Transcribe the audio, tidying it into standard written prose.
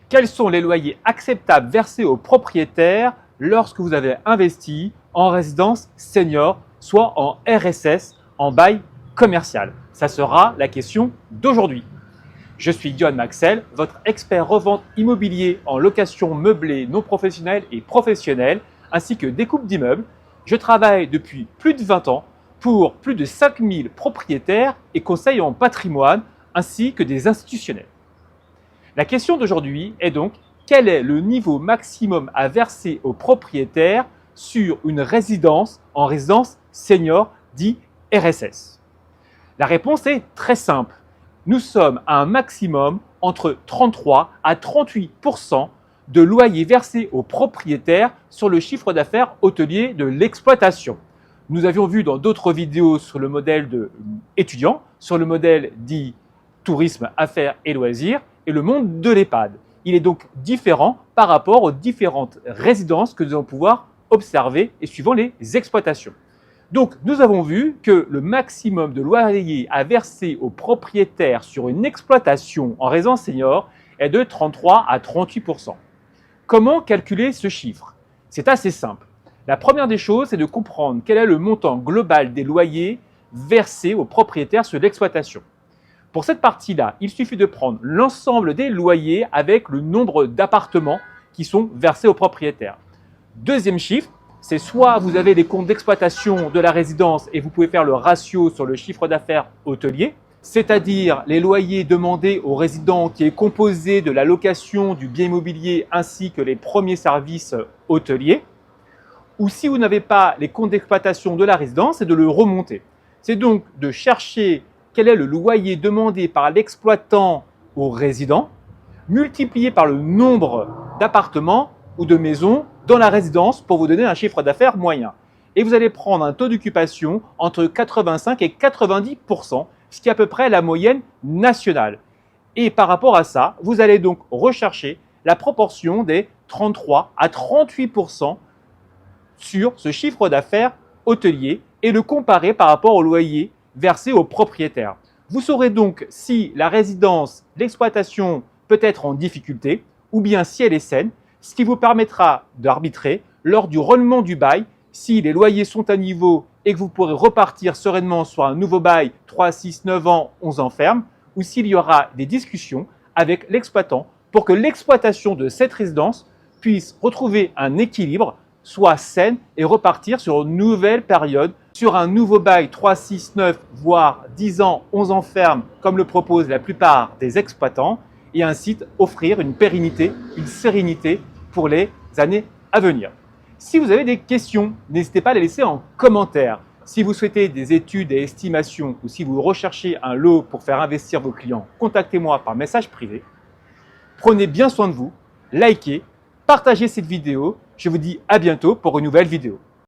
Quels sont les loyers acceptables versés aux propriétaires lorsque vous avez investi en résidence senior, soit en RSS, en bail commercial? Ça sera la question d'aujourd'hui. Je suis Johan Maxel, votre expert revente immobilier en location meublée non professionnelle et professionnelle, ainsi que découpe d'immeubles. Je travaille depuis plus de 20 ans pour plus de 5000 propriétaires et conseils en patrimoine, ainsi que des institutionnels. La question d'aujourd'hui est donc, quel est le niveau maximum à verser aux propriétaires sur une résidence en résidence senior, dit RSS? La réponse est très simple. Nous sommes à un maximum entre 33 à 38% de loyers versés aux propriétaires sur le chiffre d'affaires hôtelier de l'exploitation. Nous avions vu dans d'autres vidéos sur le modèle de étudiant, sur le modèle dit tourisme, affaires et loisirs, et le monde de l'EHPAD. Il est donc différent par rapport aux différentes résidences que nous allons pouvoir observer et suivant les exploitations. Donc, nous avons vu que le maximum de loyer à verser aux propriétaires sur une exploitation en résidence senior est de 33 à 38%. Comment calculer ce chiffre? C'est assez simple. La première des choses, c'est de comprendre quel est le montant global des loyers versés aux propriétaires sur l'exploitation. Pour cette partie-là, il suffit de prendre l'ensemble des loyers avec le nombre d'appartements qui sont versés aux propriétaires. Deuxième chiffre, c'est soit vous avez les comptes d'exploitation de la résidence et vous pouvez faire le ratio sur le chiffre d'affaires hôtelier, c'est-à-dire les loyers demandés aux résidents qui est composé de la location du bien immobilier ainsi que les premiers services hôteliers. Ou si vous n'avez pas les comptes d'exploitation de la résidence, c'est de le remonter. C'est donc de chercher quel est le loyer demandé par l'exploitant au résident, multiplié par le nombre d'appartements ou de maisons dans la résidence pour vous donner un chiffre d'affaires moyen. Et vous allez prendre un taux d'occupation entre 85 et 90%, ce qui est à peu près la moyenne nationale. Et par rapport à ça, vous allez donc rechercher la proportion des 33 à 38% sur ce chiffre d'affaires hôtelier et le comparer par rapport au loyer versé aux propriétaires. Vous saurez donc si la résidence, l'exploitation peut être en difficulté ou bien si elle est saine, ce qui vous permettra d'arbitrer lors du renouvellement du bail si les loyers sont à niveau et que vous pourrez repartir sereinement sur un nouveau bail 3, 6, 9 ans, 11 ans ferme, ou s'il y aura des discussions avec l'exploitant pour que l'exploitation de cette résidence puisse retrouver un équilibre, soit saine et repartir sur une nouvelle période, sur un nouveau bail 3, 6, 9, voire 10 ans, 11 ans ferme, comme le proposent la plupart des exploitants, et ainsi offrir une pérennité, une sérénité pour les années à venir. Si vous avez des questions, n'hésitez pas à les laisser en commentaire. Si vous souhaitez des études et estimations ou si vous recherchez un lot pour faire investir vos clients, contactez-moi par message privé. Prenez bien soin de vous, likez, partagez cette vidéo. Je vous dis à bientôt pour une nouvelle vidéo.